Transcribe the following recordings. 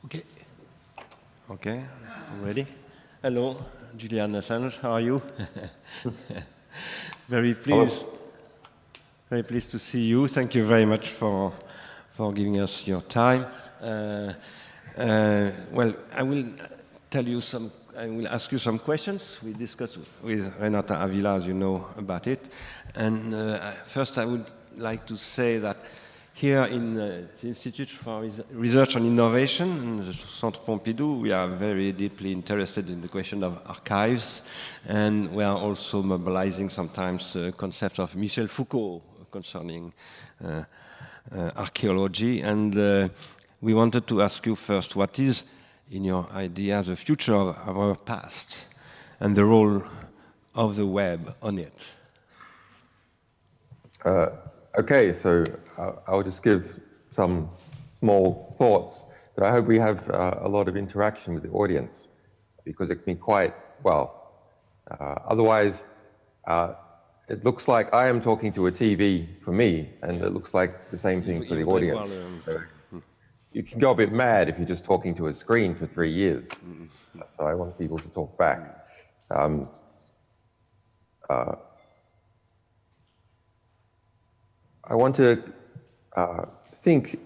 Okay. Okay, I'm ready. Hello, Julian Assange, how are you? Very pleased. Hello. Very pleased to see you. Thank you very much for giving us your time. Well, I will tell you some. I will ask you some questions. We discussed with Renata Avila, as you know, about it. And first, I would like to say that here in the Institute for Research and Innovation, in the Centre Pompidou, we are very deeply interested in the question of archives, and we are also mobilizing sometimes the concept of Michel Foucault concerning archaeology. And we wanted to ask you first, what is, in your idea, the future of our past and the role of the web on it? Okay, so I'll just give some small thoughts, but I hope we have a lot of interaction with the audience, because it can be quite, well, otherwise it looks like I am talking to a TV for me, and it looks like the same thing for the audience. You can go a bit mad if you're just talking to a screen for 3 years. So I want people to talk back. I want to think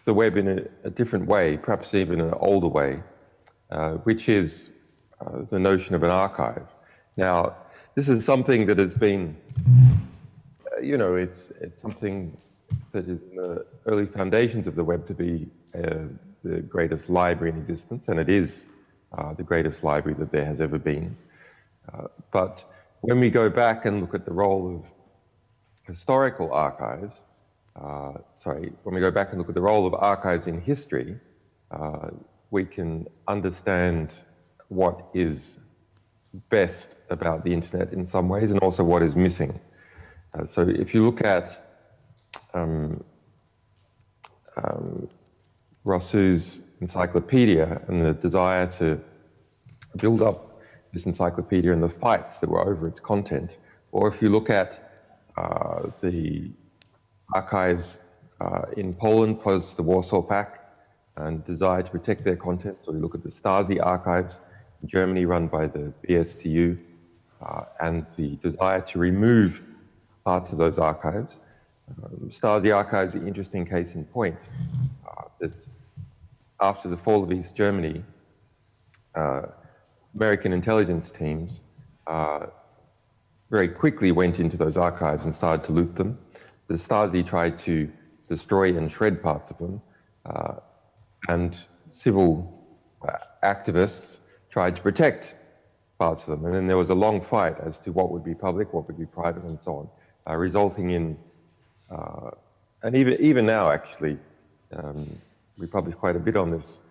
the web in a different way, perhaps even an older way, which is the notion of an archive. Now, this is something that has been, it's something that is in the early foundations of the web to be the greatest library in existence, and it is the greatest library that there has ever been. But when we go back and look at the role of historical archives, when we go back and look at the role of archives in history, we can understand what is best about the internet in some ways, and also what is missing. So if you look at Rousseau's encyclopedia and the desire to build up this encyclopedia and the fights that were over its content, or if you look at the archives in Poland post the Warsaw Pact and desire to protect their content, so we look at the Stasi archives in Germany run by the BSTU and the desire to remove parts of those archives. Stasi archives are an interesting case in point, that after the fall of East Germany, American intelligence teams very quickly went into those archives and started to loot them. The Stasi tried to destroy and shred parts of them, and civil activists tried to protect parts of them. And then there was a long fight as to what would be public, what would be private, and so on, resulting in, and even now actually, we publish quite a bit on this,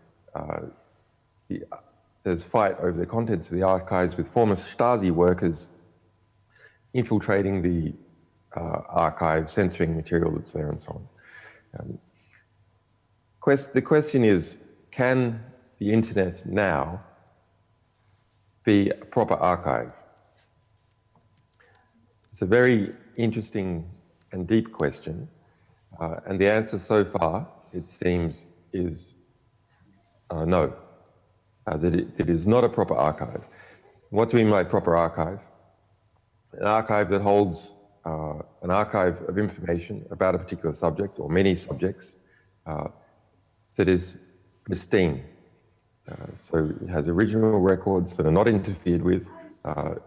there's fight over the contents of the archives with former Stasi workers infiltrating the archive, censoring material that's there and so on. The question is, can the internet now be a proper archive? It's a very interesting and deep question, and the answer so far, it seems, is no, that it is not a proper archive. What do we mean by proper archive? An archive that holds an archive of information about a particular subject or many subjects that is pristine. So it has original records that are not interfered with, that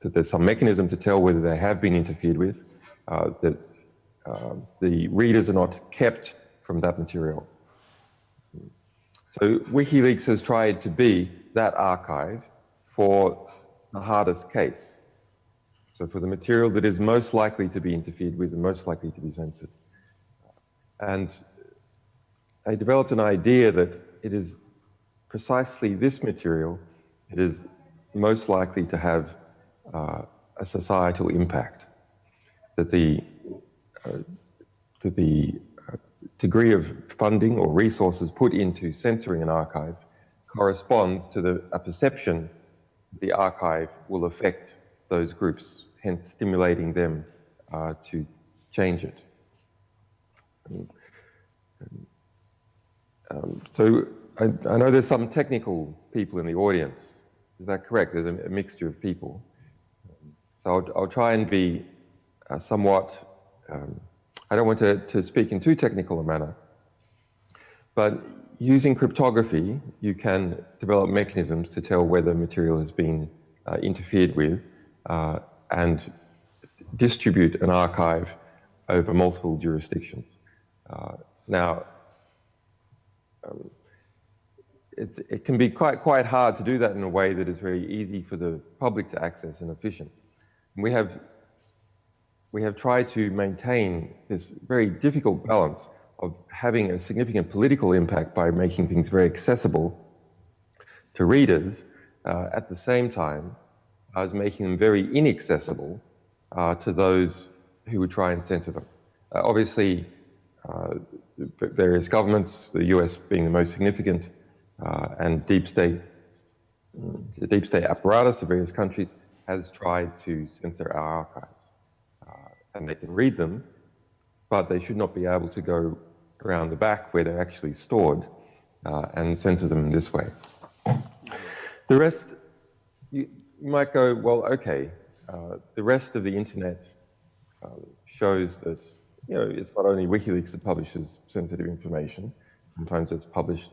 there's some mechanism to tell whether they have been interfered with, that the readers are not kept from that material. So WikiLeaks has tried to be that archive for the hardest case. So for the material that is most likely to be interfered with and most likely to be censored. And they developed an idea that it is precisely this material that is most likely to have a societal impact. That the degree of funding or resources put into censoring an archive corresponds to a perception that the archive will affect those groups, hence stimulating them to change it. So I know there's some technical people in the audience. Is that correct? There's a mixture of people. So I'll try and be somewhat, I don't want to speak in too technical a manner, but using cryptography, you can develop mechanisms to tell whether material has been interfered with and distribute an archive over multiple jurisdictions. Now, it can be quite hard to do that in a way that is very easy for the public to access and efficient. And we have tried to maintain this very difficult balance of having a significant political impact by making things very accessible to readers at the same time as making them very inaccessible to those who would try and censor them. Obviously, various governments, the US being the most significant, and the deep state apparatus of various countries has tried to censor our archives. And they can read them, but they should not be able to go around the back where they're actually stored and censor them in this way. The rest, you might go, well, okay, the rest of the internet shows that, you know, it's not only WikiLeaks that publishes sensitive information. Sometimes it's published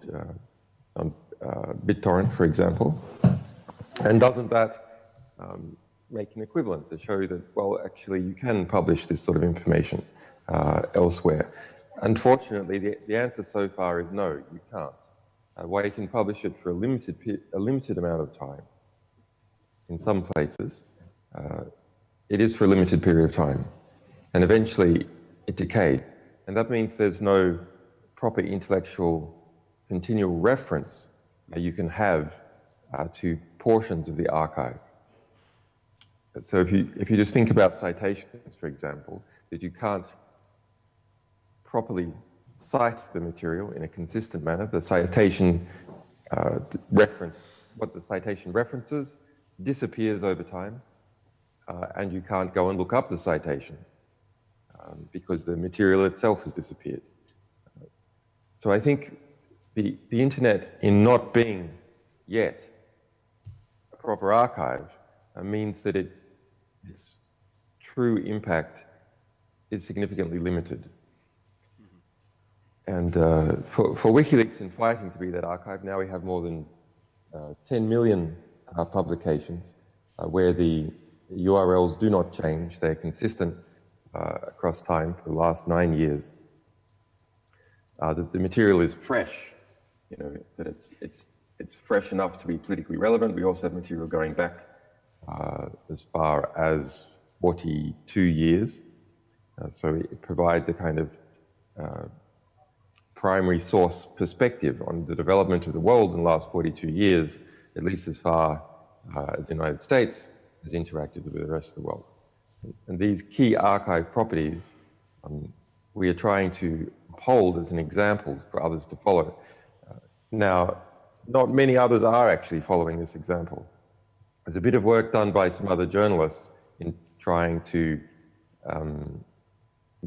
on BitTorrent, for example. And doesn't that make an equivalent to show that, well, actually you can publish this sort of information elsewhere? Unfortunately, the answer so far is no, you can't. While you can publish it for a limited amount of time, in some places, it is for a limited period of time. And eventually it decays. And that means there's no proper intellectual continual reference you can have to portions of the archive. So if you just think about citations, for example, that you can't properly cite the material in a consistent manner, the citation reference, what the citation references disappears over time, and you can't go and look up the citation because the material itself has disappeared. So I think the internet, in not being yet a proper archive, means that its true impact is significantly limited. And for WikiLeaks in fighting to be that archive, now we have more than 10 million publications where the URLs do not change. They're consistent across time for the last 9 years. That the material is fresh, you know, that it's fresh enough to be politically relevant. We also have material going back as far as 42 years. So it provides a kind of primary source perspective on the development of the world in the last 42 years, at least as far as the United States has interacted with the rest of the world. And these key archive properties, we are trying to uphold as an example for others to follow. Now, not many others are actually following this example. There's a bit of work done by some other journalists in trying to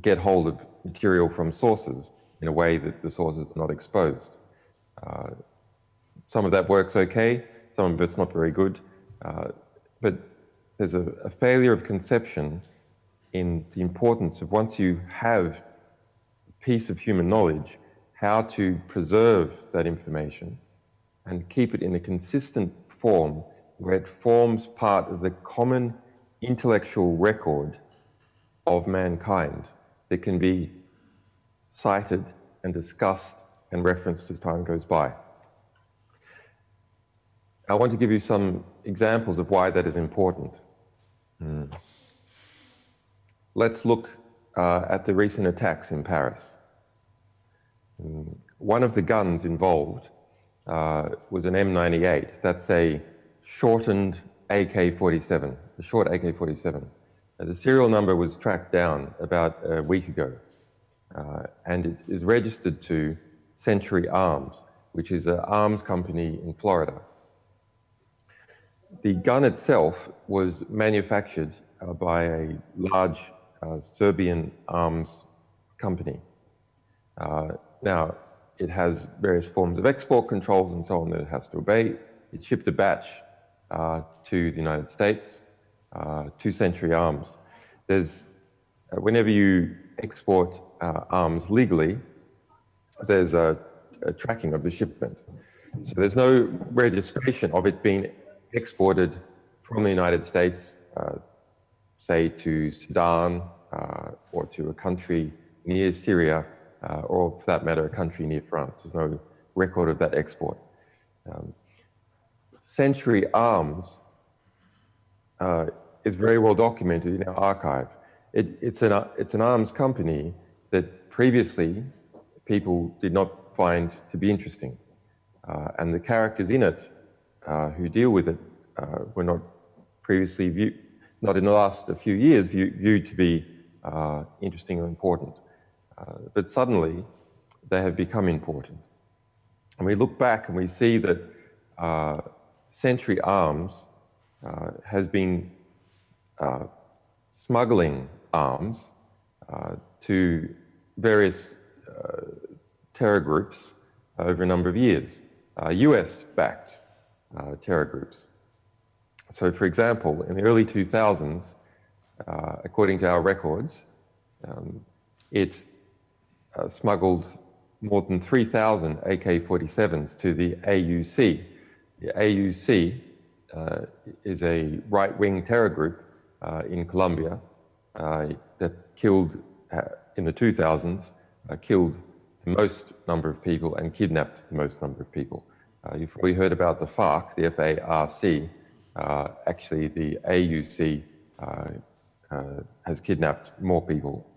get hold of material from sources in a way that the sources are not exposed. Some of that work's okay, some of it's not very good, but there's a failure of conception in the importance of, once you have a piece of human knowledge, how to preserve that information and keep it in a consistent form where it forms part of the common intellectual record of mankind that can be cited and discussed and referenced as time goes by. I want to give you some examples of why that is important. Let's look at the recent attacks in Paris. One of the guns involved was an M98. That's a shortened AK-47, a short AK-47. The serial number was tracked down about a week ago, and it is registered to Century Arms, which is an arms company in Florida. The gun itself was manufactured by a large Serbian arms company. Now, it has various forms of export controls and so on that it has to obey. It shipped a batch to the United States, to Century Arms. Whenever you export arms legally, there's a tracking of the shipment. So there's no registration of it being exported from the United States, say to Sudan, or to a country near Syria, or for that matter, a country near France. There's no record of that export. Century Arms is very well documented in our archive. It's an arms company that previously people did not find to be interesting. And the characters in it who deal with it were not previously viewed, not in the last few years, viewed to be interesting or important. But suddenly they have become important. And we look back and we see that Century Arms has been smuggling arms to various terror groups over a number of years, US-backed terror groups. So, for example, in the early 2000s, according to our records, it smuggled more than 3,000 AK-47s to the AUC. The AUC is a right-wing terror group in Colombia that killed, in the 2000s, killed the most number of people and kidnapped the most number of people. You've probably heard about the FARC, the F-A-R-C. Actually, the AUC has kidnapped more people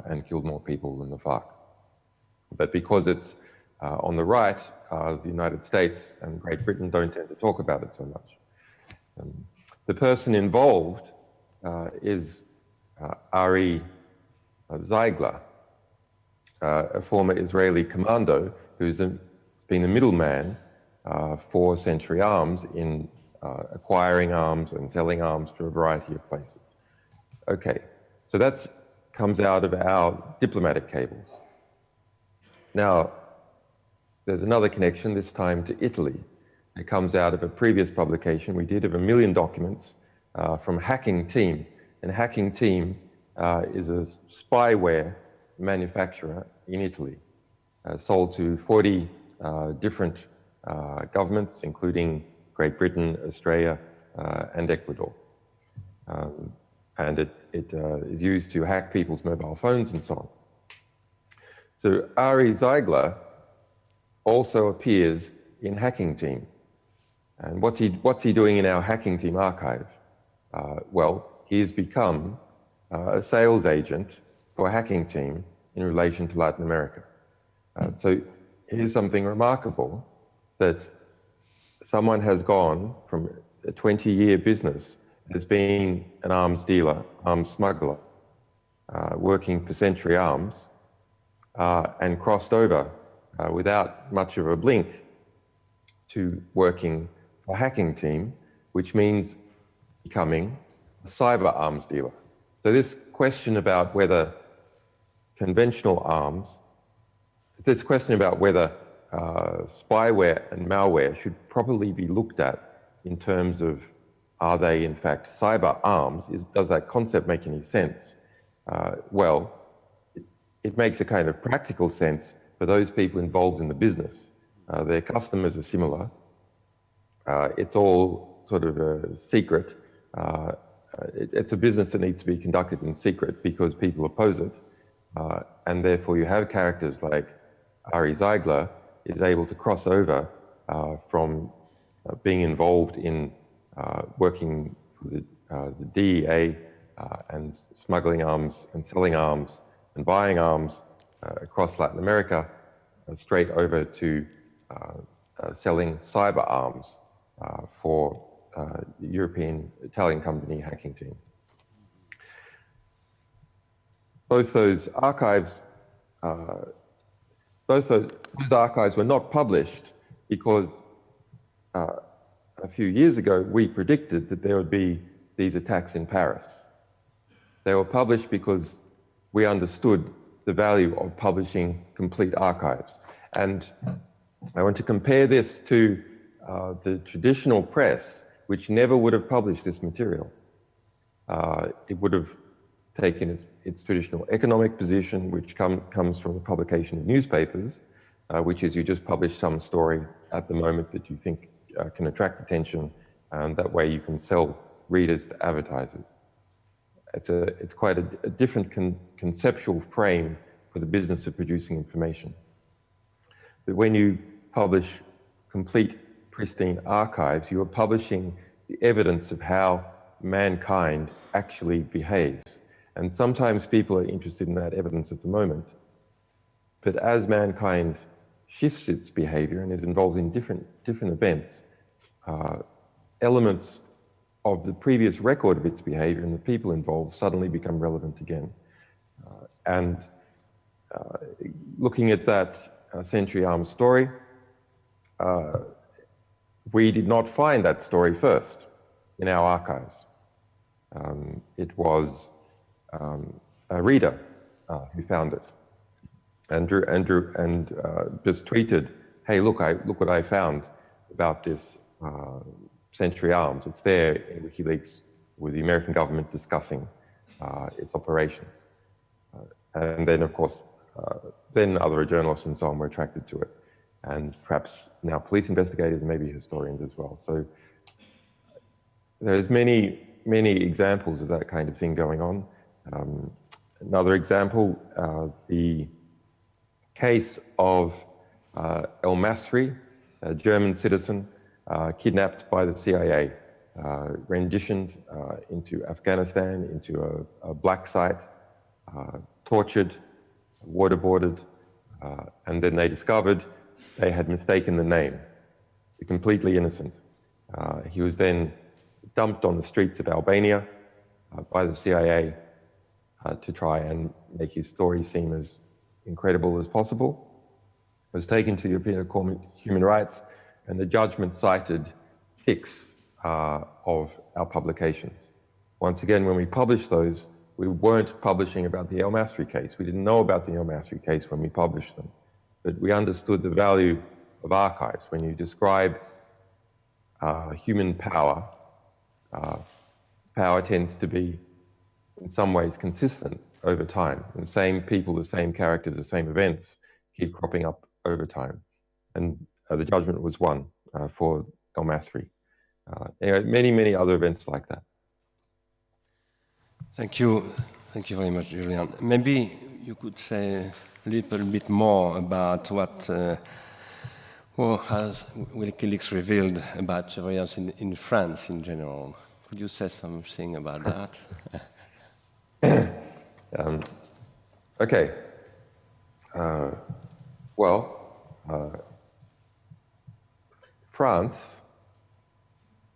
and killed more people than the FARC. But because it's on the right, the United States and Great Britain don't tend to talk about it so much. The person involved is Ari Ziegler, a former Israeli commando who's been a middleman for Century Arms in acquiring arms and selling arms to a variety of places. Okay, so that comes out of our diplomatic cables. Now, there's another connection, this time to Italy. It comes out of a previous publication we did of 1 million documents from Hacking Team. And Hacking Team is a spyware manufacturer in Italy, sold to 40 different governments, including Great Britain, Australia, and Ecuador. And it is used to hack people's mobile phones and so on. So Ari Ziegler also appears in Hacking Team. And what's he doing in our Hacking Team archive? Well, he has become a sales agent for Hacking Team in relation to Latin America. So here's something remarkable, that someone has gone from a 20-year business as being an arms dealer, arms smuggler, working for Century Arms, and crossed over without much of a blink to working for Hacking Team, which means becoming a cyber arms dealer. So this question about whether conventional arms, this question about whether spyware and malware should probably be looked at in terms of, are they in fact cyber arms? Does that concept make any sense? Well, it makes a kind of practical sense for those people involved in the business. Their customers are similar. It's all sort of a secret. It's a business that needs to be conducted in secret because people oppose it. And therefore you have characters like Ari Ziegler is able to cross over from being involved in working for the DEA and smuggling arms and selling arms and buying arms across Latin America, straight over to selling cyber arms for the European Italian company Hacking Team. Both those archives were not published because a few years ago we predicted that there would be these attacks in Paris. They were published because we understood the value of publishing complete archives. And I want to compare this to the traditional press, which never would have published this material. It would have taken its traditional economic position, which comes from the publication of newspapers, which is you just publish some story at the moment that you think can attract attention, and that way you can sell readers to advertisers. It's quite a different conceptual frame for the business of producing information. But when you publish complete, pristine archives, you are publishing the evidence of how mankind actually behaves. And sometimes people are interested in that evidence at the moment. But as mankind shifts its behavior and is involved in different events, elements of the previous record of its behavior and the people involved suddenly become relevant again. Looking at that Century Arms story, we did not find that story first in our archives. It was a reader who found it, and just tweeted, "Hey, look what I found about this Century Arms. It's there in WikiLeaks with the American government discussing its operations." And then, of course, then other journalists and so on were attracted to it, and perhaps now police investigators, maybe historians as well. So there's many examples of that kind of thing going on. Another example, the case of El Masri, a German citizen, kidnapped by the CIA, renditioned into Afghanistan, into a black site, tortured, waterboarded, and then they discovered they had mistaken the name. Completely innocent. He was then dumped on the streets of Albania by the CIA to try and make his story seem as incredible as possible. Was taken to the European Court of Human Rights, and the judgment cited 6 of our publications. Once again, when we published those, we weren't publishing about the El Masri case. We didn't know about the El Masri case when we published them, but we understood the value of archives. When you describe human power, power tends to be in some ways consistent over time. And the same people, the same characters, the same events keep cropping up over time. And the judgment was won for El Masri. Anyway, many other events like that. Thank you very much, Julian. Maybe you could say a little bit more about what has WikiLeaks revealed about surveillance in France in general. Could you say something about that? Okay. France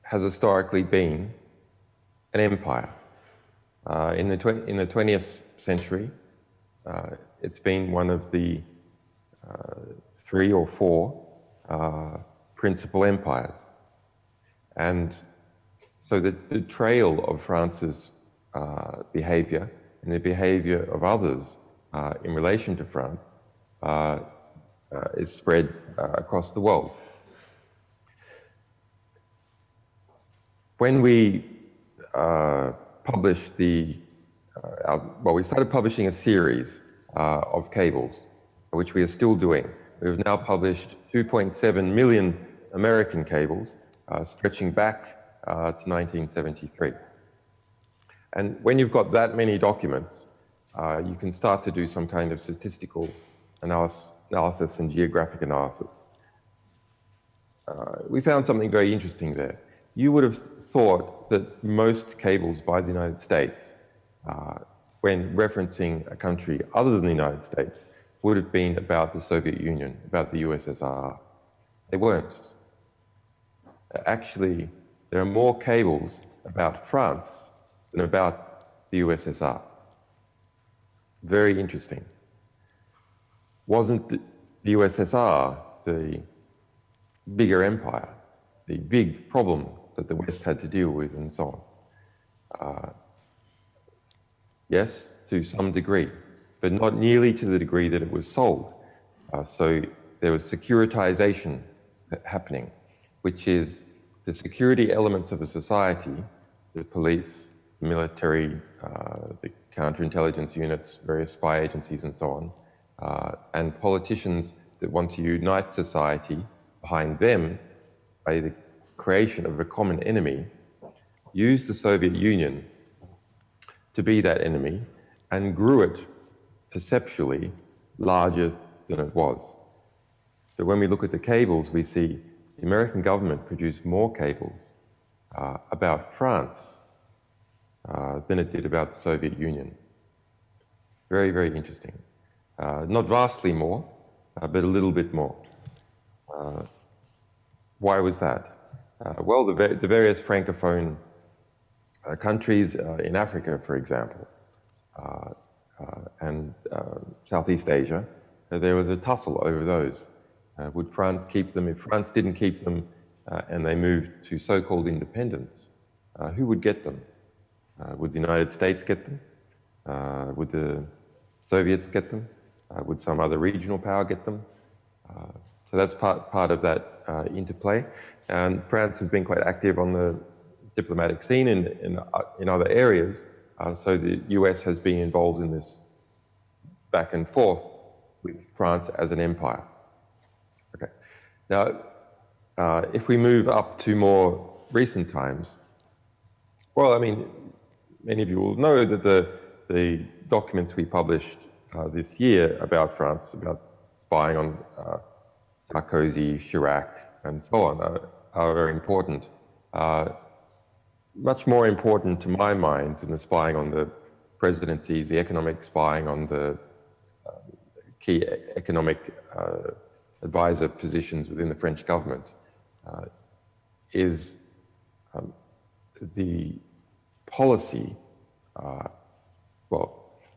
has historically been an empire. In the 20th century, it's been one of the 3 or 4 principal empires. And so the trail of France's behavior and the behavior of others in relation to France is spread across the world. When we published we started publishing a series of cables, which we are still doing. We've now published 2.7 million American cables, stretching back to 1973. And when you've got that many documents, you can start to do some kind of statistical analysis and geographic analysis. We found something very interesting there. You would have thought that most cables by the United States, when referencing a country other than the United States, would have been about the Soviet Union, about the USSR. They weren't. Actually, there are more cables about France than about the USSR. Very interesting. Wasn't the USSR the bigger empire, the big problem that the West had to deal with and so on? Yes, to some degree, but not nearly to the degree that it was sold. So there was securitization happening, which is the security elements of a society, the police, the military, the counterintelligence units, various spy agencies and so on, and politicians that want to unite society behind them by the creation of a common enemy, use the Soviet Union to be that enemy and grew it perceptually larger than it was. So when we look at the cables, we see the American government produced more cables about France than it did about the Soviet Union. Very, very interesting. Not vastly more, but a little bit more. Why was that? Well, the various Francophone countries in Africa, for example, and Southeast Asia, there was a tussle over those. Would France keep them? If France didn't keep them and they moved to so-called independence, who would get them? Would the United States get them? Would the Soviets get them? Would some other regional power get them? So that's part of that interplay. And France has been quite active on the diplomatic scene in other areas. So the US has been involved in this back and forth with France as an empire. Okay. Now, if we move up to more recent times, well, I mean, many of you will know that the documents we published this year about France, about spying on Sarkozy, Chirac, and so on, are very important. Much more important to my mind than the spying on the presidencies, the economic spying on the key economic advisor positions within the French government, is the policy,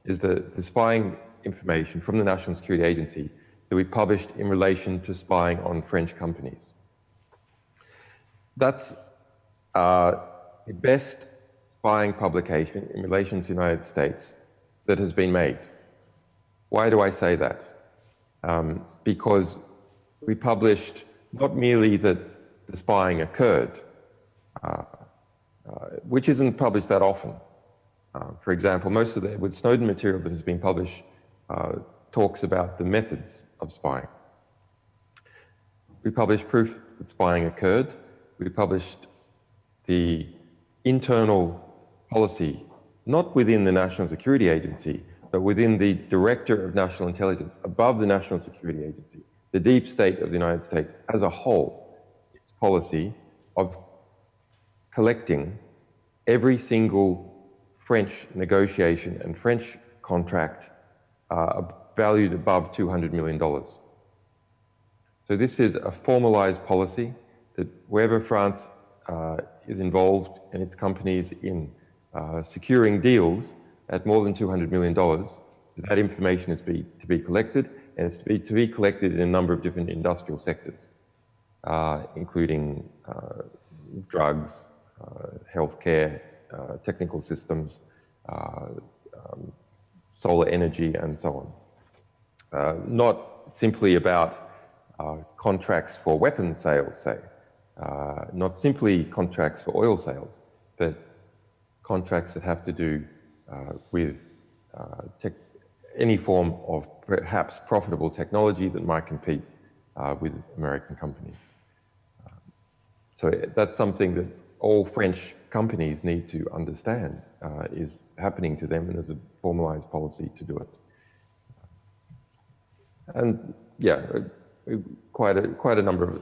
is the spying information from the National Security Agency that we published in relation to spying on French companies. That's the best spying publication in relation to the United States that has been made. Why do I say that? Because we published not merely that the spying occurred, which isn't published that often. For example, most of the Edward Snowden material that has been published talks about the methods of spying. We published proof that spying occurred. We published the internal policy, not within the National Security Agency, but within the Director of National Intelligence, above the National Security Agency, the deep state of the United States as a whole, its policy of collecting every single French negotiation and French contract valued above $200 million. So this is a formalized policy that wherever France is involved and its companies in securing deals at more than $200 million, that information is to be collected, and it's to be collected in a number of different industrial sectors, including drugs, healthcare, technical systems, solar energy, and so on. Not simply about contracts for weapons sales, say, not simply contracts for oil sales, but contracts that have to do with any form of perhaps profitable technology that might compete with American companies. So that's something that all French companies need to understand is happening to them, and there's a formalized policy to do it. And yeah, quite a number of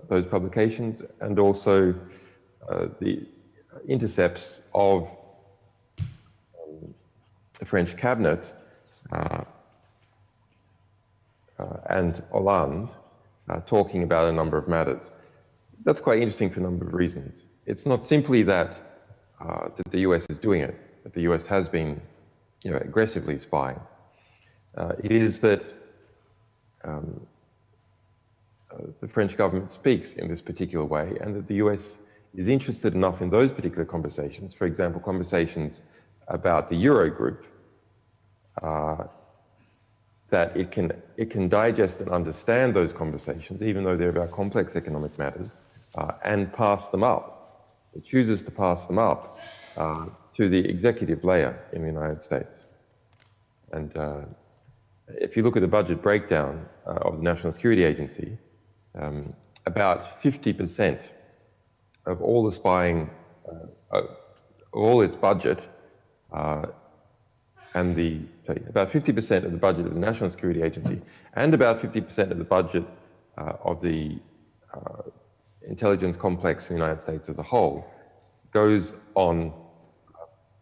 those publications, and also the intercepts of the French cabinet and Hollande talking about a number of matters. That's quite interesting for a number of reasons. It's not simply that the US is doing it, that the US has been, aggressively spying. It is that the French government speaks in this particular way, and that the US is interested enough in those particular conversations, for example, conversations about the Eurogroup, that it can digest and understand those conversations, even though they're about complex economic matters, and pass them up. It chooses to pass them up to the executive layer in the United States. And if you look at the budget breakdown of the National Security Agency, about 50% of all the spying, all its budget, about 50% of the budget of the National Security Agency and about 50% of the budget of the intelligence complex in the United States as a whole goes on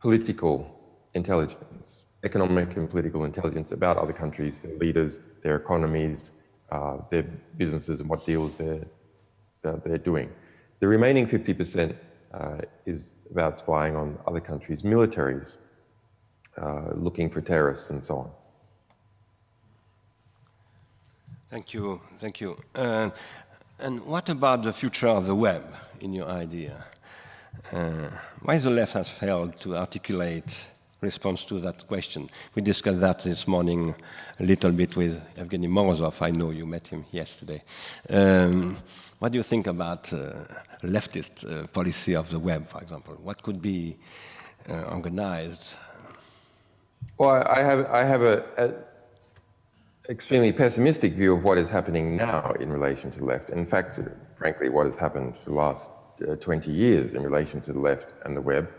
political intelligence, economic and political intelligence about other countries, their leaders, their economies, their businesses and what deals they're doing. The remaining 50% is about spying on other countries' militaries, looking for terrorists and so on. Thank you, thank you. And what about the future of the web in your idea? Why the left has failed to articulate response to that question? We discussed that this morning a little bit with Evgeny Morozov. I know you met him yesterday. What do you think about leftist policy of the web, for example? What could be organized? Well, I have a extremely pessimistic view of what is happening now in relation to the left. In fact, frankly, what has happened for the last 20 years in relation to the left and the web.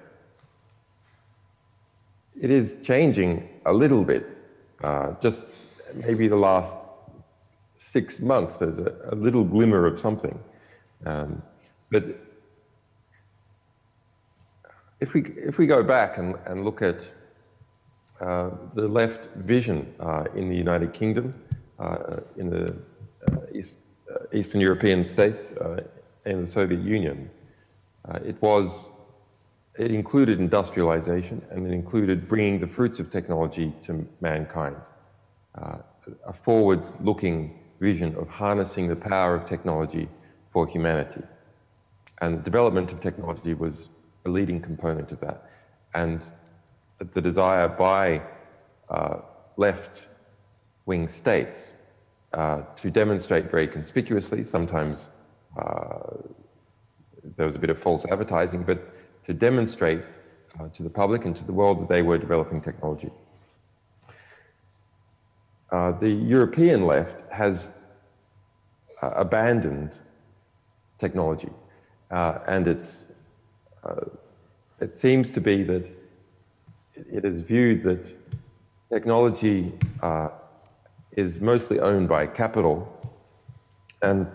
It is changing a little bit. Just maybe the last 6 months, there's a little glimmer of something. But if we go back and look at the left vision in the United Kingdom, in the Eastern European states, in the Soviet Union, it included industrialization and it included bringing the fruits of technology to mankind. A forward-looking vision of harnessing the power of technology for humanity. And the development of technology was a leading component of that. And the desire by left-wing states to demonstrate very conspicuously, sometimes there was a bit of false advertising, but to demonstrate to the public and to the world that they were developing technology. The European left has abandoned technology, and it seems to be that it is viewed that technology is mostly owned by capital, and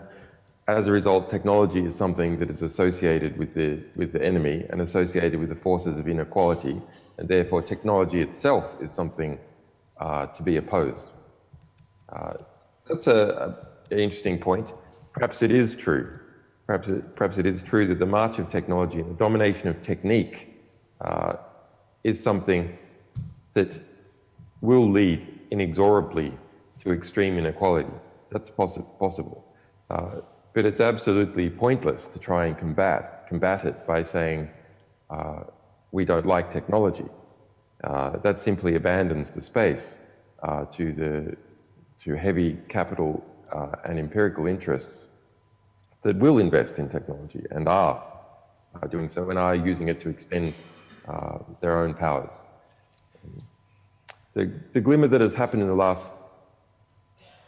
as a result, technology is something that is associated with the enemy and associated with the forces of inequality, and therefore technology itself is something to be opposed. That's an interesting point. Perhaps it is true. Perhaps it is true that the march of technology and the domination of technique is something that will lead inexorably to extreme inequality. That's possible. But it's absolutely pointless to try and combat it by saying we don't like technology. That simply abandons the space to heavy capital and empirical interests that will invest in technology and are doing so and are using it to extend their own powers. The glimmer that has happened in the last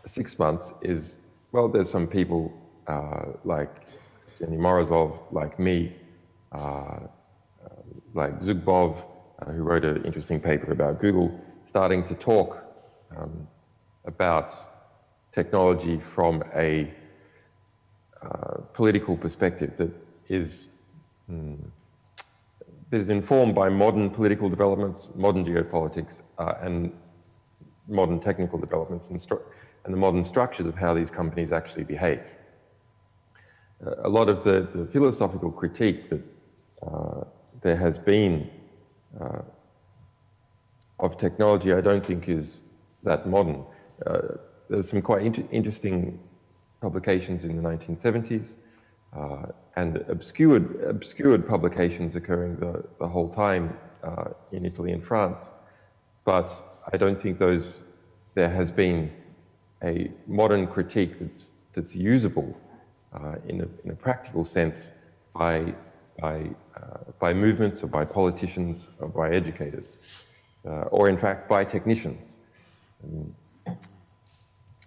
6 months is, well, there's some people like Evgeny Morozov, like me, like Zubov, who wrote an interesting paper about Google, starting to talk about technology from a political perspective that is informed by modern political developments, modern geopolitics, and modern technical developments, and the modern structures of how these companies actually behave. A lot of the philosophical critique that there has been of technology, I don't think is that modern. There's some quite interesting publications in the 1970s and obscured publications occurring the whole time in Italy and France, but I don't think those there has been a modern critique that's usable in a practical sense by movements or by politicians or by educators, or in fact by technicians.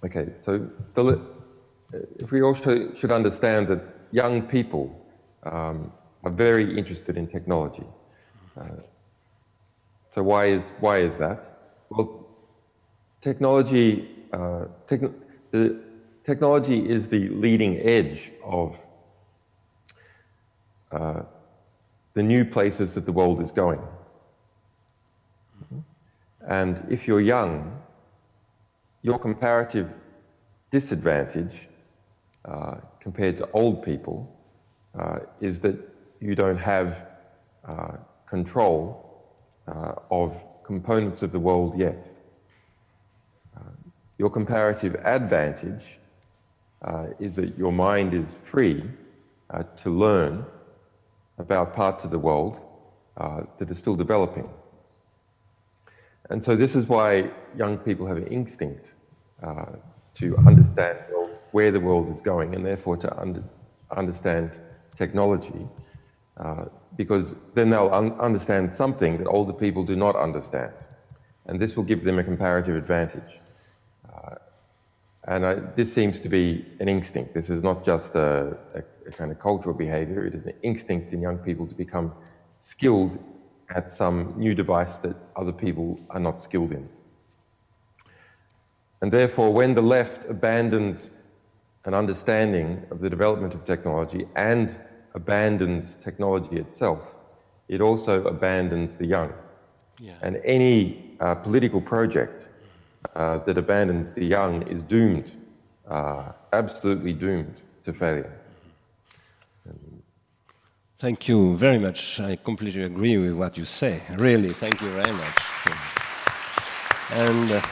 Okay, so if we also should understand that young people are very interested in technology. So why is that? Well, technology is the leading edge of the new places that the world is going. And if you're young, your comparative disadvantage compared to old people is that you don't have control of components of the world yet. Your comparative advantage is that your mind is free to learn about parts of the world that are still developing. And so this is why young people have an instinct to understand where the world is going, and therefore to understand technology, because then they'll understand something that older people do not understand. And this will give them a comparative advantage. This seems to be an instinct. This is not just a kind of cultural behavior. It is an instinct in young people to become skilled at some new device that other people are not skilled in. And therefore, when the left abandons an understanding of the development of technology and abandons technology itself, it also abandons the young. Yeah. And any political project that abandons the young is doomed, absolutely doomed to failure. Thank you very much. I completely agree with what you say. Really, thank you very much. And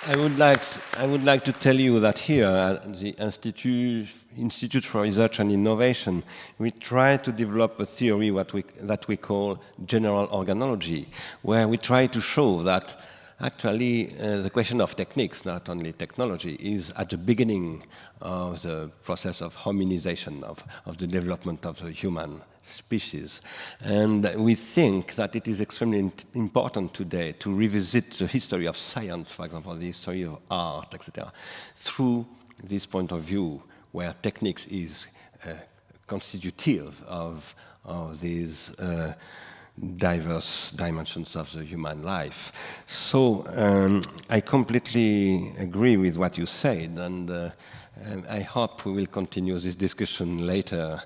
I would like to tell you that here at the Institute for Research and Innovation, we try to develop a theory that we call general organology, where we try to show that actually the question of techniques, not only technology, is at the beginning of the process of hominization, of the development of the human species. And we think that it is extremely important today to revisit the history of science, for example, the history of art, etc., through this point of view, where techniques is constitutive of these diverse dimensions of the human life. So I completely agree with what you said, and I hope we will continue this discussion later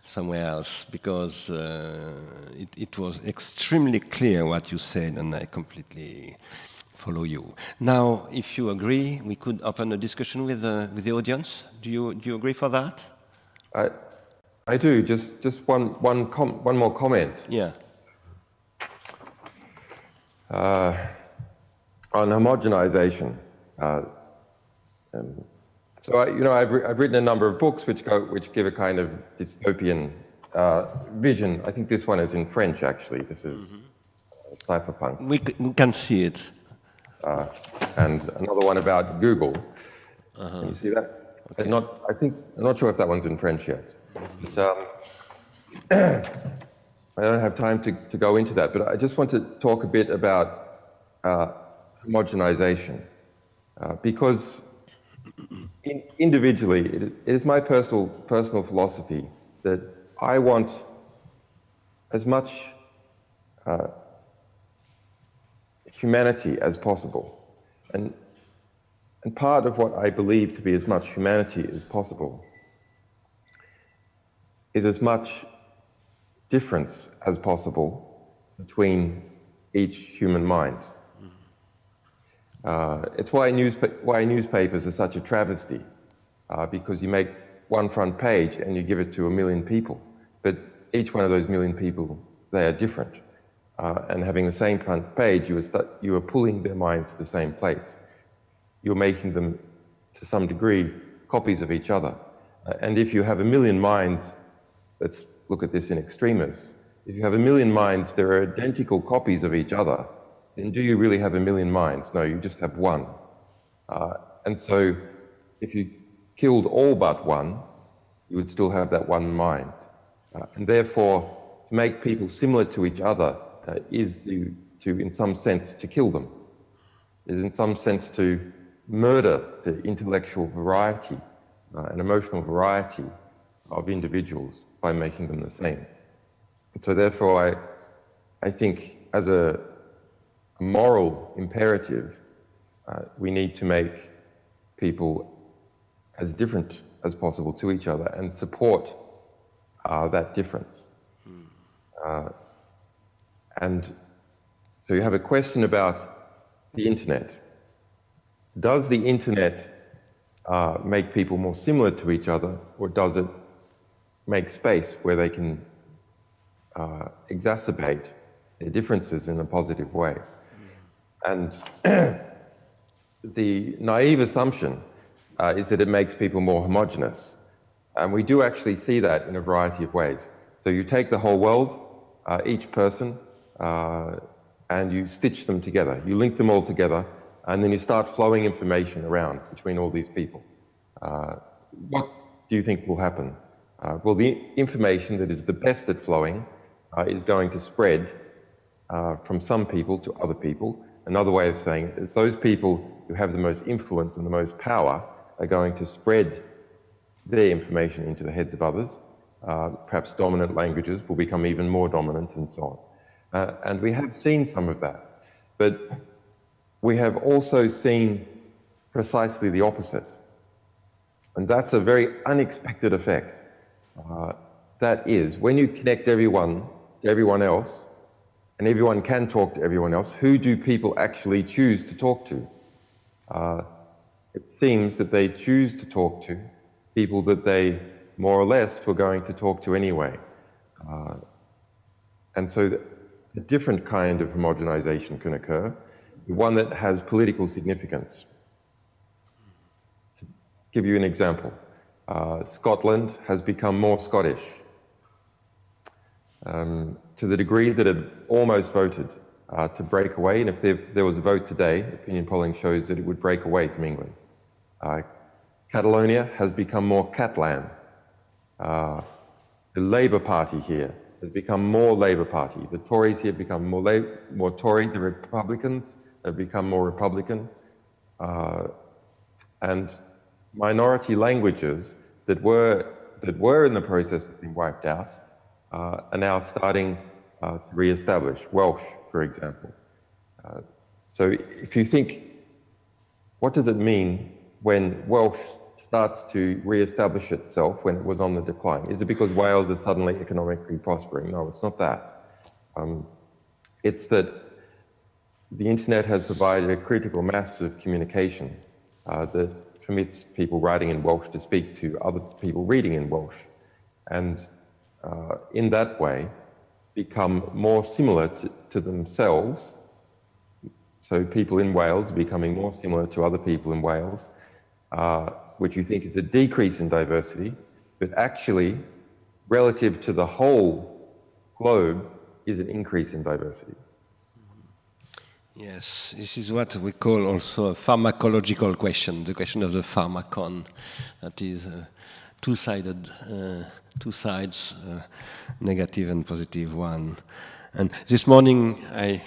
somewhere else, because it was extremely clear what you said, and I completely follow you. Now, if you agree, we could open a discussion with the audience. Do you agree for that? I do. Just one more comment. Yeah. On homogenization. So I've written a number of books which give a kind of dystopian vision. I think this one is in French, actually. This is cypherpunk. We can see it. And another one about Google. Can you see that? Okay. I'm not sure if that one's in French yet. But, I don't have time to go into that, but I just want to talk a bit about homogenization, because individually, it is my personal philosophy that I want as much humanity as possible. And part of what I believe to be as much humanity as possible is as much difference as possible between each human mind. It's why newspapers are such a travesty, because you make one front page and you give it to 1 million people, but each one of those 1 million people, they are different. And having the same front page, you are pulling their minds to the same place. You're making them, to some degree, copies of each other. And if you have 1 million minds, let's look at this in extremis. If you have 1 million minds, there are identical copies of each other, then do you really have a million minds? No, you just have one. And so if you killed all but one, you would still have that one mind. And therefore, to make people similar to each other is to, in some sense, to kill them, is in some sense to murder the intellectual variety and emotional variety of individuals by making them the same. And so therefore, I think as a moral imperative, we need to make people as different as possible to each other and support that difference. And so you have a question about the internet. Does the internet make people more similar to each other, or does it make space where they can exacerbate their differences in a positive way? And the naive assumption is that it makes people more homogenous. And we do actually see that in a variety of ways. So you take the whole world, each person, and you stitch them together. You link them all together, and then you start flowing information around between all these people. What do you think will happen? Well, the information that is the best at flowing is going to spread from some people to other people. Another way of saying it is those people who have the most influence and the most power are going to spread their information into the heads of others. Perhaps dominant languages will become even more dominant and so on. And we have seen some of that. But we have also seen precisely the opposite. And that's a very unexpected effect. That is, when you connect everyone to everyone else, and everyone can talk to everyone else, who do people actually choose to talk to? It seems that they choose to talk to people that they more or less were going to talk to anyway. And so a different kind of homogenization can occur, one that has political significance. To give you an example, Scotland has become more Scottish to the degree that it almost voted to break away, and if there was a vote today, opinion polling shows that it would break away from England. Catalonia has become more Catalan. The Labour Party here has become more Labour Party. The Tories here have become more Tory. The Republicans have become more Republican. And minority languages that were in the process of being wiped out are now starting to re-establish. Welsh, for example. So if you think, what does it mean when Welsh starts to re-establish itself when it was on the decline? Is it because Wales is suddenly economically prospering? No, it's not that. It's that the internet has provided a critical mass of communication that permits people writing in Welsh to speak to other people reading in Welsh. And in that way, become more similar to themselves. So people in Wales becoming more similar to other people in Wales, which you think is a decrease in diversity, but actually, relative to the whole globe, is an increase in diversity. Yes, this is what we call also a pharmacological question, the question of the pharmacon. That is two-sided, two sides, negative and positive one. And this morning, I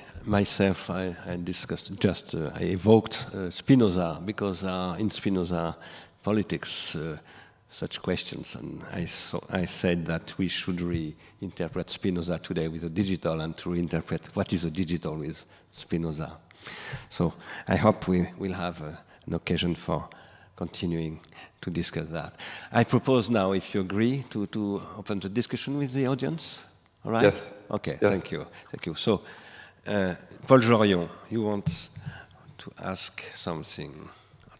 discussed, I evoked Spinoza, because in Spinoza politics, such questions, and I said that we should reinterpret Spinoza today with the digital and to reinterpret what is the digital with Spinoza. So I hope we will have an occasion for continuing to discuss that. I propose now, if you agree, to open the discussion with the audience. All right? Yes. Okay, yes. Thank you. Thank you. So, Paul Jorion, you want to ask something,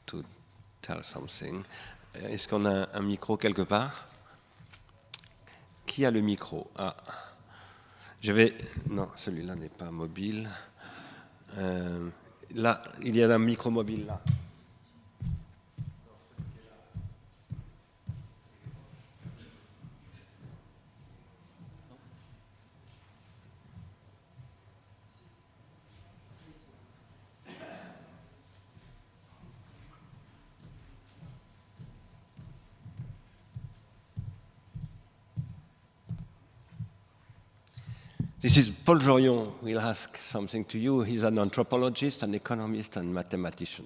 to tell something. Est-ce qu'on a un micro quelque part? Qui a le micro? Ah. Non, celui-là n'est pas mobile. Là, il y a un micro mobile là. This is Paul Jorion. We'll ask something to you. He's an anthropologist, an economist, and mathematician.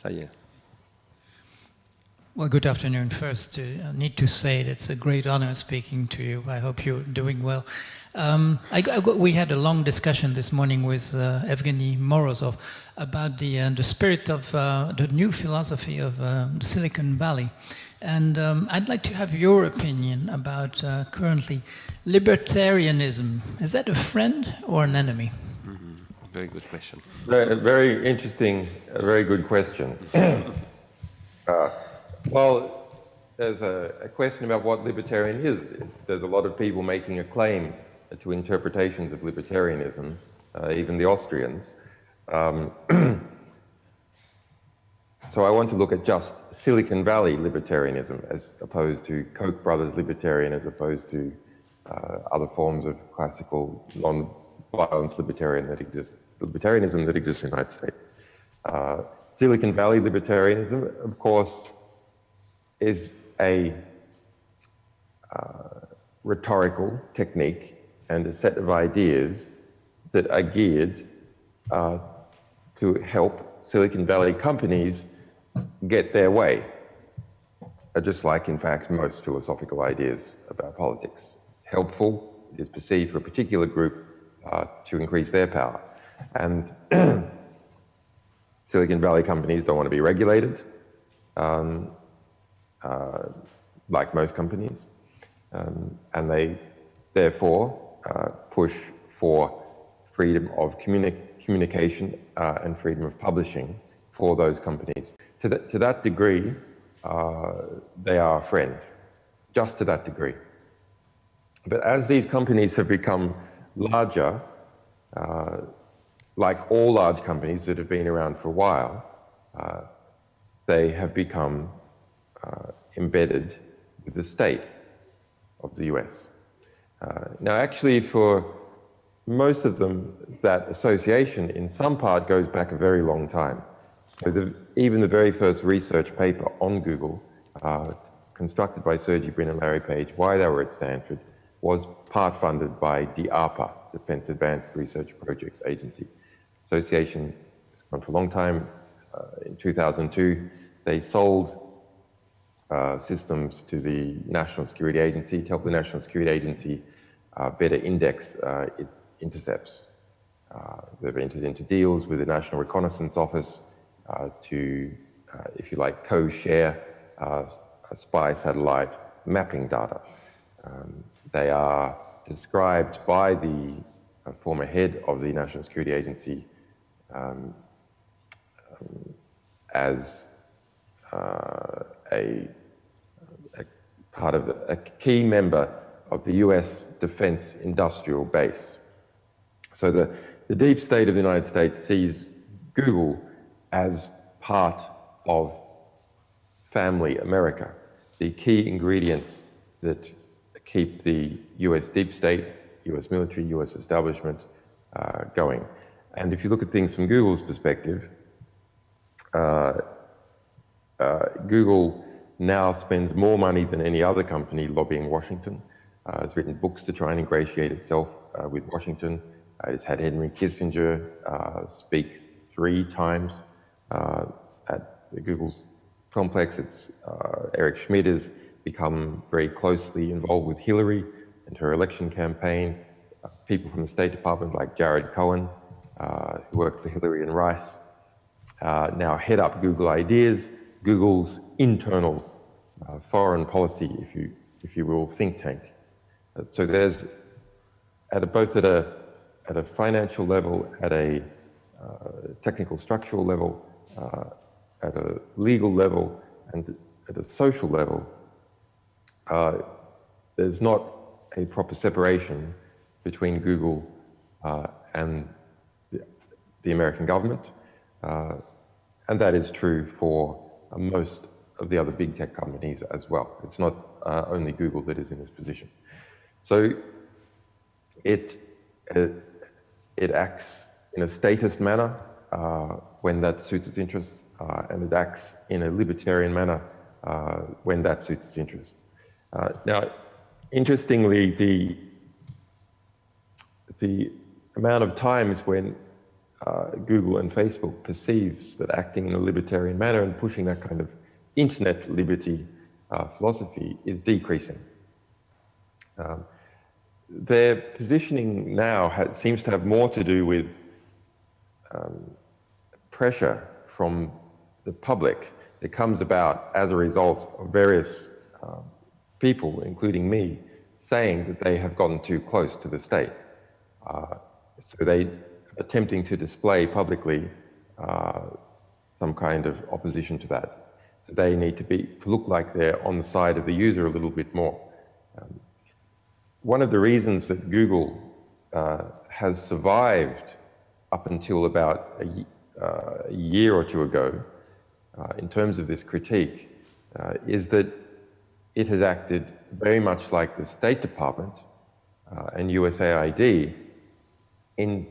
Ça y est. Well, good afternoon. First, I need to say that it's a great honor speaking to you. I hope you're doing well. We had a long discussion this morning with Evgeny Morozov about the spirit of the new philosophy of the Silicon Valley. And I'd like to have your opinion about currently libertarianism. Is that a friend or an enemy? Mm-hmm. Very good question. Very interesting, a very good question. Well, there's a question about what libertarian is. There's a lot of people making a claim to interpretations of libertarianism, even the Austrians. So I want to look at just Silicon Valley libertarianism as opposed to Koch brothers libertarian, as opposed to other forms of classical non-violence libertarianism that exists in the United States. Silicon Valley libertarianism, of course, is a rhetorical technique and a set of ideas that are geared to help Silicon Valley companies get their way, just like, in fact, most philosophical ideas about politics. Helpful, it is perceived for a particular group to increase their power. And Silicon Valley companies don't want to be regulated, like most companies, and they therefore push for freedom of communication and freedom of publishing for those companies. To that degree, they are a friend, just to that degree. But as these companies have become larger, like all large companies that have been around for a while, they have become embedded with the state of the US. Now, actually, for most of them, that association in some part goes back a very long time. So even the very first research paper on Google, constructed by Sergey Brin and Larry Page while they were at Stanford, was part funded by DARPA, Defense Advanced Research Projects Agency. Association has gone for a long time. In 2002, they sold systems to the National Security Agency to help the National Security Agency better index intercepts. They've entered into deals with the National Reconnaissance Office to, if you like, co-share spy satellite mapping data. They are described by the former head of the National Security Agency as a part of a key member of the US defense industrial base. So the deep state of the United States sees Google as part of family America, the key ingredients that keep the US deep state, US military, US establishment going. And if you look at things from Google's perspective, Google now spends more money than any other company lobbying Washington. It's written books to try and ingratiate itself with Washington. It's had Henry Kissinger speak 3 times at Google's complex. Eric Schmidt has become very closely involved with Hillary and her election campaign. People from the State Department like Jared Cohen, who worked for Hillary and Rice, now head up Google Ideas, Google's internal foreign policy, if you will, think tank. So there's both at a financial level, at a technical structural level, at a legal level, and at a social level, there's not a proper separation between Google and the American government, and that is true for most of the other big tech companies as well. It's not only Google that is in this position. So it acts in a statist manner when that suits its interests, and it acts in a libertarian manner when that suits its interest. Now, interestingly, the amount of times when Google and Facebook perceives that acting in a libertarian manner and pushing that kind of internet liberty philosophy is decreasing. Their positioning now seems to have more to do with pressure from the public that comes about as a result of various people, including me, saying that they have gotten too close to the state. So they attempting to display publicly some kind of opposition to that. So they need to look like they're on the side of the user a little bit more. One of the reasons that Google has survived up until about a year or two ago, in terms of this critique, is that it has acted very much like the State Department and USAID in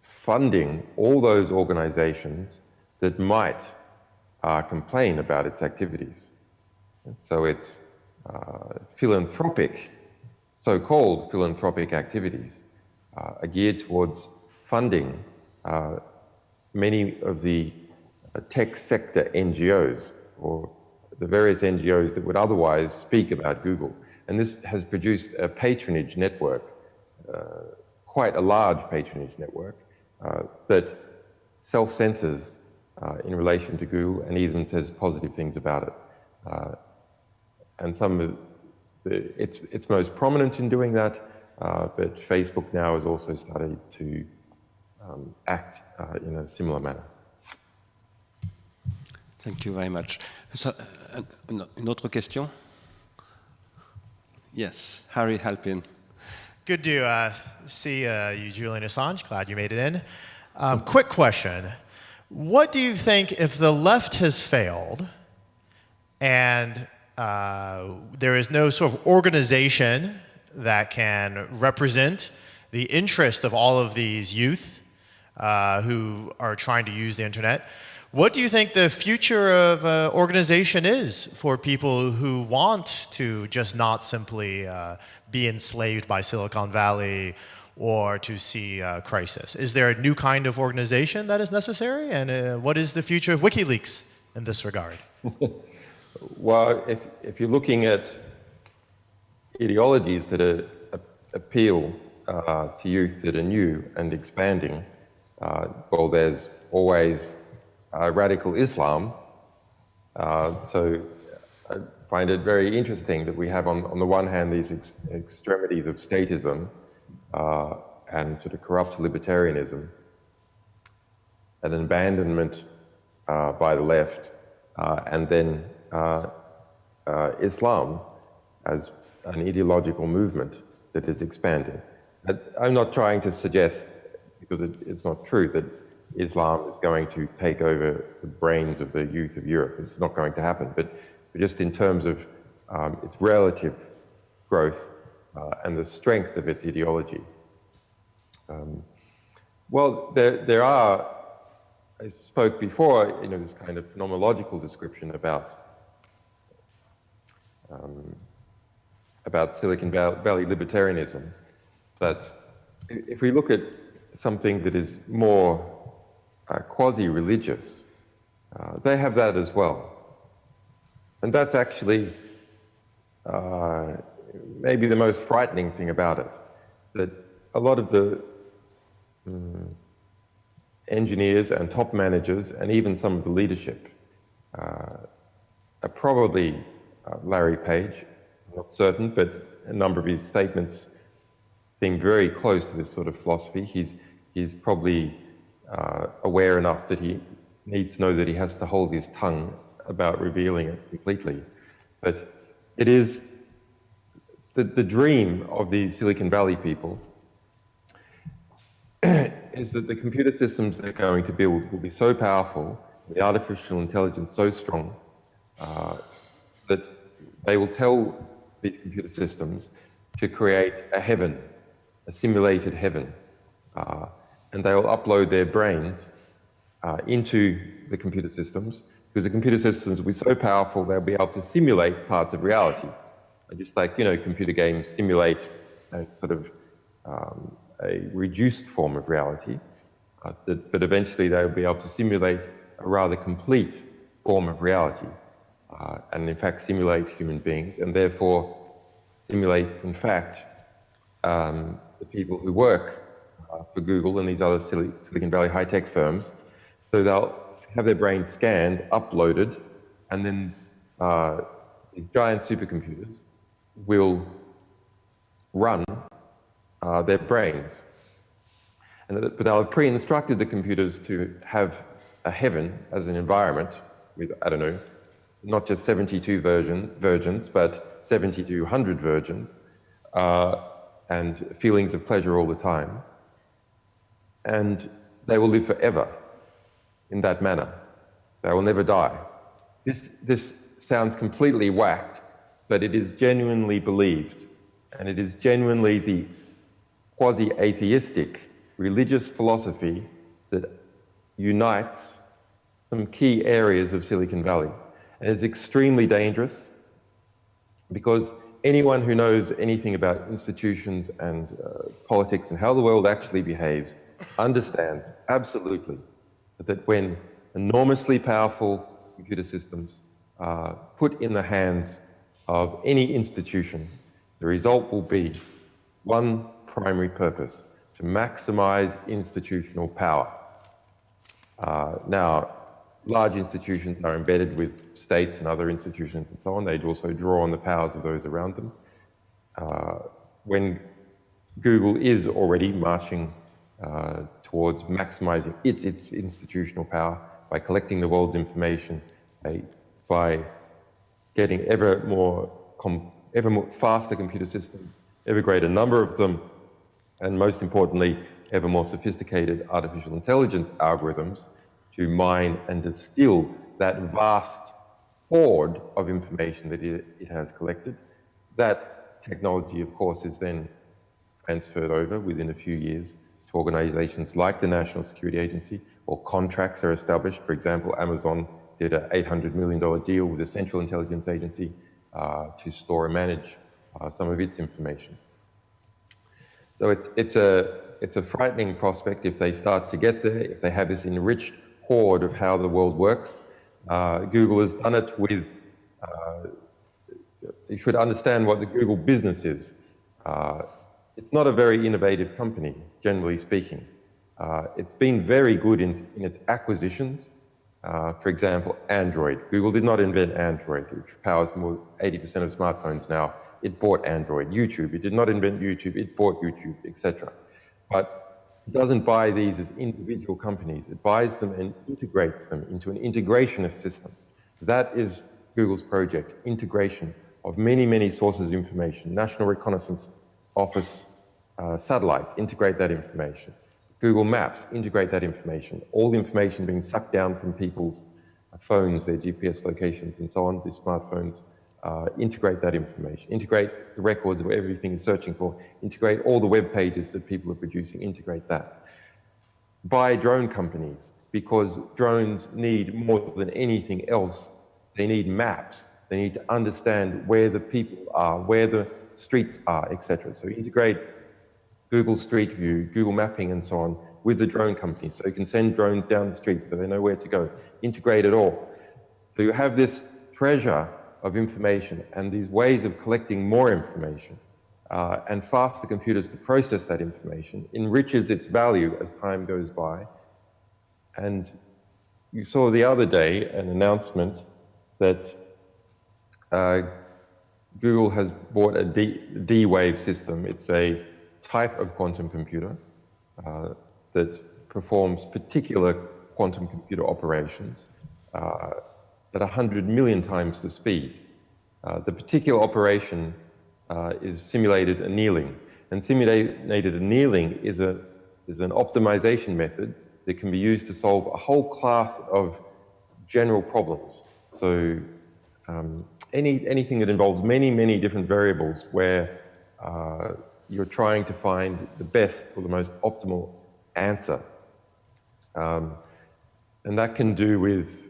funding all those organizations that might complain about its activities. So it's philanthropic, so-called philanthropic activities are geared towards funding many of the tech sector NGOs, or the various NGOs that would otherwise speak about Google. And this has produced a patronage network, quite a large patronage network, that self-censors in relation to Google and even says positive things about it. And some of it's most prominent in doing that, but Facebook now has also started to act in a similar manner. Thank you very much. So, une autre question? Yes, Harry Halpin. Good to see you, Julian Assange. Glad you made it in. Quick question. What do you think if the left has failed and there is no sort of organization that can represent the interest of all of these youth who are trying to use the internet? What do you think the future of organization is for people who want to just not simply be enslaved by Silicon Valley or to see crisis? Is there a new kind of organization that is necessary? And what is the future of WikiLeaks in this regard? Well, if you're looking at ideologies that appeal to youth that are new and expanding, well, there's always radical Islam. So I find it very interesting that we have on the one hand these extremities of statism and sort of corrupt libertarianism, an abandonment by the left, and then Islam as an ideological movement that is expanding. I'm not trying to suggest, because it's not true, that Islam is going to take over the brains of the youth of Europe. It's not going to happen, but just in terms of its relative growth and the strength of its ideology. Well, there are, I spoke before, this kind of phenomenological description about Silicon Valley libertarianism, that if we look at something that is more quasi-religious, they have that as well. And that's actually maybe the most frightening thing about it, that a lot of the engineers and top managers and even some of the leadership are probably Larry Page, I'm not certain, but a number of his statements being very close to this sort of philosophy. He's probably aware enough that he needs to know that he has to hold his tongue about revealing it completely. But it is the dream of the Silicon Valley people is that the computer systems they're going to build will be so powerful, the artificial intelligence so strong, that they will tell these computer systems to create a heaven, a simulated heaven, and they will upload their brains into the computer systems because the computer systems will be so powerful they'll be able to simulate parts of reality. Just like, computer games simulate a sort of a reduced form of reality, but eventually they'll be able to simulate a rather complete form of reality, and in fact simulate human beings, and therefore simulate, in fact, the people who work for Google and these other Silicon Valley high-tech firms. So they'll have their brains scanned, uploaded, and then these giant supercomputers will run their brains. But they'll have pre-instructed the computers to have a heaven as an environment with, I don't know, not just 72 virgins, but 70 to 100 virgins, and feelings of pleasure all the time. And they will live forever in that manner. They will never die. This sounds completely whacked, but it is genuinely believed, and it is genuinely the quasi-atheistic religious philosophy that unites some key areas of Silicon Valley. And it's extremely dangerous because anyone who knows anything about institutions and politics and how the world actually behaves understands absolutely that when enormously powerful computer systems are put in the hands of any institution, the result will be one primary purpose: to maximize institutional power. Now, large institutions are embedded with states and other institutions and so on. They'd also draw on the powers of those around them. When Google is already marching towards maximizing its institutional power by collecting the world's information, by getting ever more faster computer systems, ever greater number of them, and most importantly, ever more sophisticated artificial intelligence algorithms to mine and distill that vast hoard of information that it has collected. That technology, of course, is then transferred over within a few years to organizations like the National Security Agency, or contracts are established. For example, Amazon did an $800 million deal with the Central Intelligence Agency to store and manage some of its information. So it's a frightening prospect if they start to get there, if they have this enriched hoard of how the world works. Google has done it with, you should understand what the Google business is. It's not a very innovative company, generally speaking. It's been very good in its acquisitions. For example, Android. Google did not invent Android, which powers more 80% of smartphones now. It bought Android. YouTube, it did not invent YouTube, it bought YouTube, etc. But it doesn't buy these as individual companies. It buys them and integrates them into an integrationist system. That is Google's project, integration of many, many sources of information. National Reconnaissance Office satellites, integrate that information. Google Maps, integrate that information. All the information being sucked down from people's phones, their GPS locations and so on, their smartphones, integrate that information. Integrate the records of everything you're searching for. Integrate all the web pages that people are producing. Integrate that. Buy drone companies, because drones need more than anything else. They need maps. They need to understand where the people are, where the streets are, etc. So integrate Google Street View, Google Mapping and so on with the drone companies, so you can send drones down the street so they know where to go. Integrate it all. So you have this treasure of information and these ways of collecting more information and faster computers to process that information, enriches its value as time goes by. And you saw the other day an announcement that Google has bought a D-Wave system. It's a type of quantum computer that performs particular quantum computer operations at 100 million times the speed. The particular operation is simulated annealing. And simulated annealing is an optimization method that can be used to solve a whole class of general problems. So anything that involves many, many different variables where you're trying to find the best or the most optimal answer. And that can do with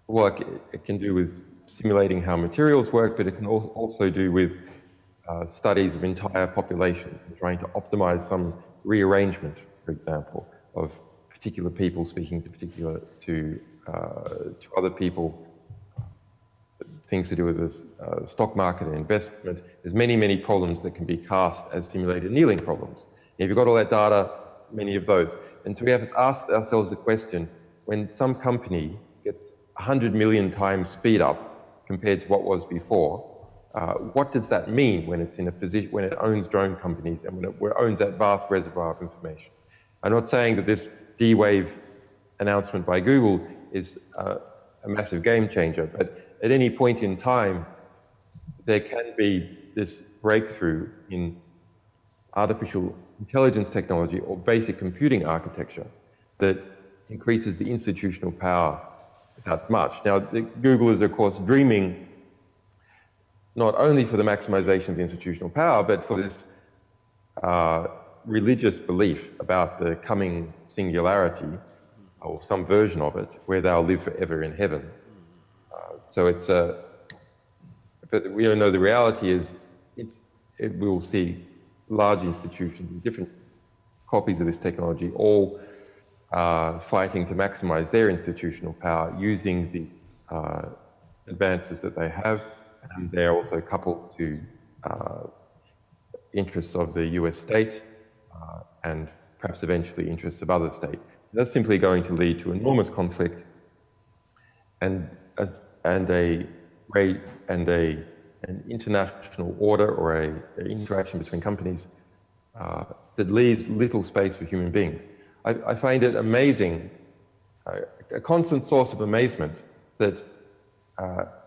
work. It can do with simulating how materials work, but it can also do with studies of entire populations and trying to optimize some rearrangement, for example, of particular people speaking to other people. Things to do with this stock market and investment. There's many, many problems that can be cast as simulated annealing problems. And if you've got all that data, many of those. And so we have to ask ourselves the question, when some company gets 100 million times speed up compared to what was before, what does that mean when it's in a position, when it owns drone companies and when it owns that vast reservoir of information? I'm not saying that this D-Wave announcement by Google is a massive game changer, but at any point in time, there can be this breakthrough in artificial intelligence technology or basic computing architecture that increases the institutional power that much. Now, Google is, of course, dreaming not only for the maximization of the institutional power, but for this religious belief about the coming singularity, or some version of it, where they'll live forever in heaven. So it's but we don't know the reality is it will see large institutions, different copies of this technology, all fighting to maximize their institutional power using the advances that they have. And they're also coupled to interests of the US state and perhaps eventually interests of other states. That's simply going to lead to enormous conflict and an international order or an interaction between companies that leaves little space for human beings. I find it amazing, a constant source of amazement that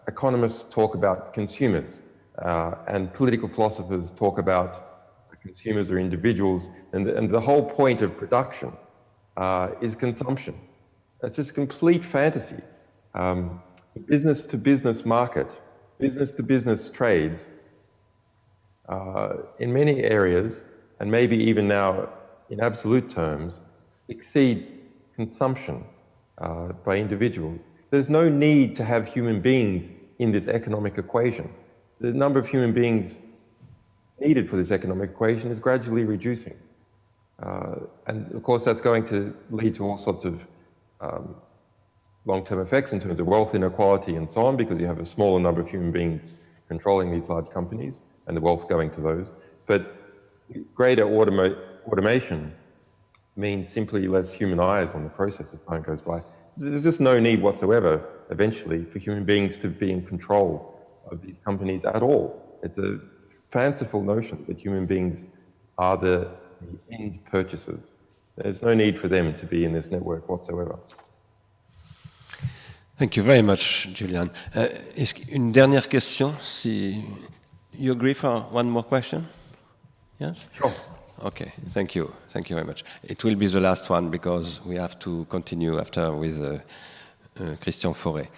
economists talk about consumers and political philosophers talk about consumers or individuals, and the whole point of production is consumption. It's just complete fantasy. Business-to-business market, business-to-business trades, in many areas, and maybe even now in absolute terms, exceed consumption by individuals. There's no need to have human beings in this economic equation. The number of human beings needed for this economic equation is gradually reducing. And of course, that's going to lead to all sorts of long-term effects in terms of wealth inequality and so on, because you have a smaller number of human beings controlling these large companies and the wealth going to those. But greater automation means simply less human eyes on the process as time goes by. There's just no need whatsoever, eventually, for human beings to be in control of these companies at all. It's a fanciful notion that human beings are the end purchasers. There's no need for them to be in this network whatsoever. Thank you very much, Julian. Une dernière question, si you agree for one more question? Yes? Sure. Okay, thank you. Thank you very much. It will be the last one because we have to continue after with Christian Fauré.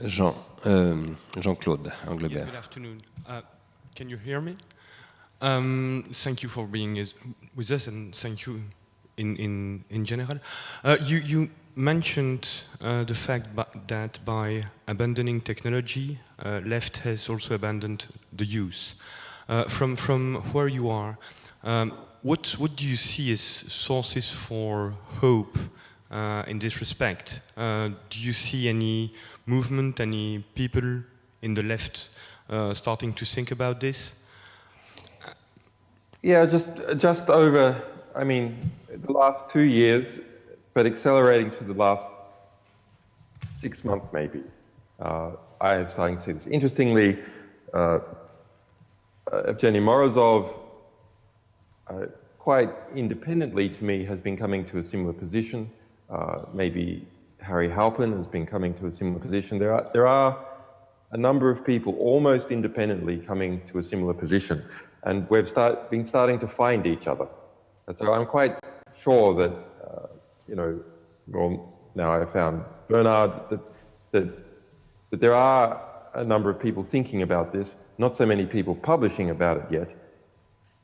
Jean-Claude Anglebert. Yes, good afternoon. Can you hear me? Thank you for being with us, and thank you in general. You mentioned the fact that by abandoning technology, left has also abandoned the use. From where you are, what do you see as sources for hope in this respect? Do you see any movement, any people in the left starting to think about this? Yeah, just over, I mean, the last 2 years, but accelerating to the last 6 months maybe, I am starting to see this. Interestingly, Evgeny Morozov, quite independently to me, has been coming to a similar position. Maybe Harry Halpin has been coming to a similar position. There are a number of people almost independently coming to a similar position, and we've been starting to find each other. And so I'm quite sure that, well, now I found Bernard, that there are a number of people thinking about this, not so many people publishing about it yet,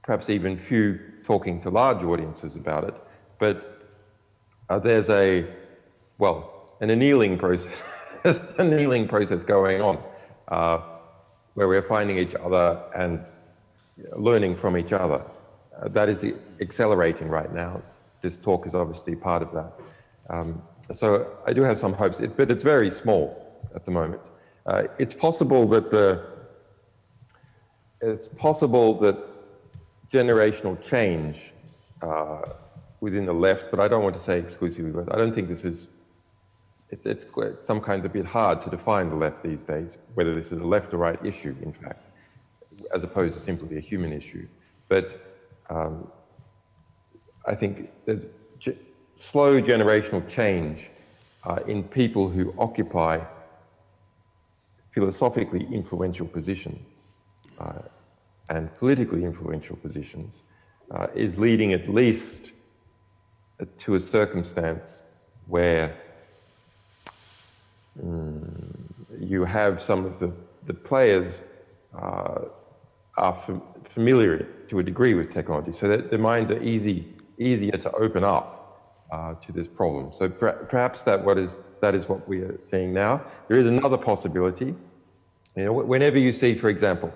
perhaps even few talking to large audiences about it, but there's an annealing process, annealing process going on, where we're finding each other and learning from each other. That is accelerating right now. This talk is obviously part of that. So I do have some hopes, but it's very small at the moment. It's possible that generational change within the left, but I don't want to say exclusively left. I don't think this is, it's sometimes a bit hard to define the left these days, whether this is a left or right issue, in fact, as opposed to simply a human issue. But I think that slow generational change in people who occupy philosophically influential positions and politically influential positions is leading at least to a circumstance where you have some of the players are familiar to a degree with technology, so that their minds are easier to open up to this problem. So perhaps that is what we are seeing now. There is another possibility. You know, whenever you see, for example,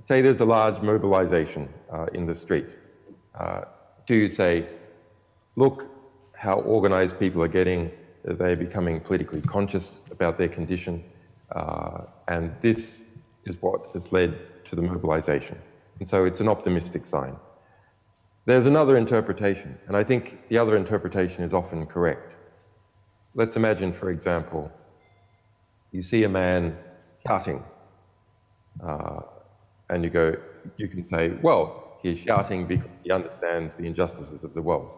say there's a large mobilization in the street, do you say, look how organized people are getting, they're becoming politically conscious about their condition, and this is what has led to the mobilization. And so it's an optimistic sign. There's another interpretation, and I think the other interpretation is often correct. Let's imagine, for example, you see a man shouting, and you can say, well, he's shouting because he understands the injustices of the world.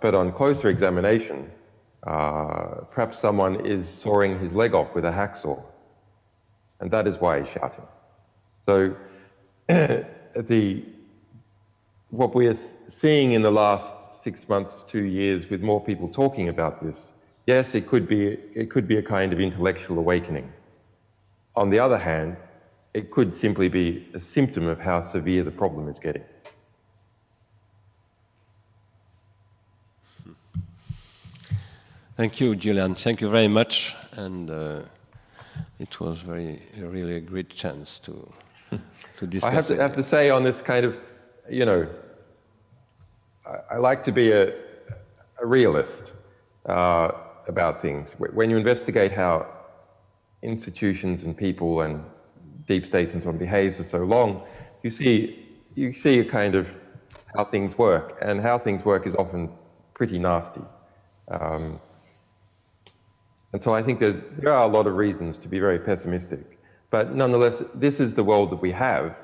But on closer examination, perhaps someone is sawing his leg off with a hacksaw, and that is why he's shouting. So what we are seeing in the last 6 months, 2 years, with more people talking about this, yes, it could be a kind of intellectual awakening. On the other hand, it could simply be a symptom of how severe the problem is getting. Thank you, Julian. Thank you very much. And it was really a great chance to discuss. I have to say on this kind of, you know, I like to be a realist about things. When you investigate how institutions and people and deep states and so on behave for so long, you see a kind of how things work, and how things work is often pretty nasty. And so I think there are a lot of reasons to be very pessimistic, but nonetheless, this is the world that we have,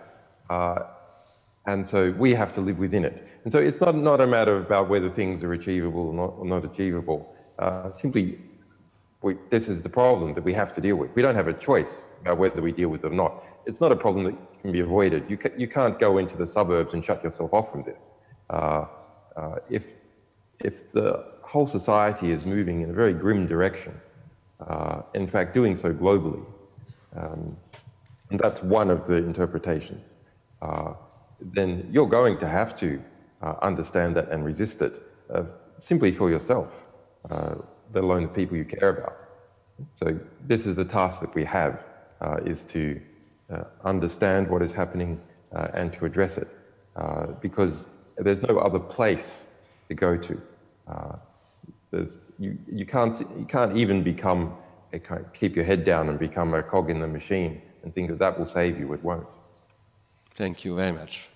and so we have to live within it. And so it's not a matter about whether things are achievable or not achievable. Simply, this is the problem that we have to deal with. We don't have a choice about whether we deal with it or not. It's not a problem that can be avoided. You can't go into the suburbs and shut yourself off from this. If the whole society is moving in a very grim direction, in fact, doing so globally, and that's one of the interpretations, then you're going to have to understand that and resist it, simply for yourself, let alone the people you care about. So this is the task that we have, is to understand what is happening and to address it, because there's no other place to go to. You can't even keep your head down and become a cog in the machine and think that will save you. It won't. Thank you very much.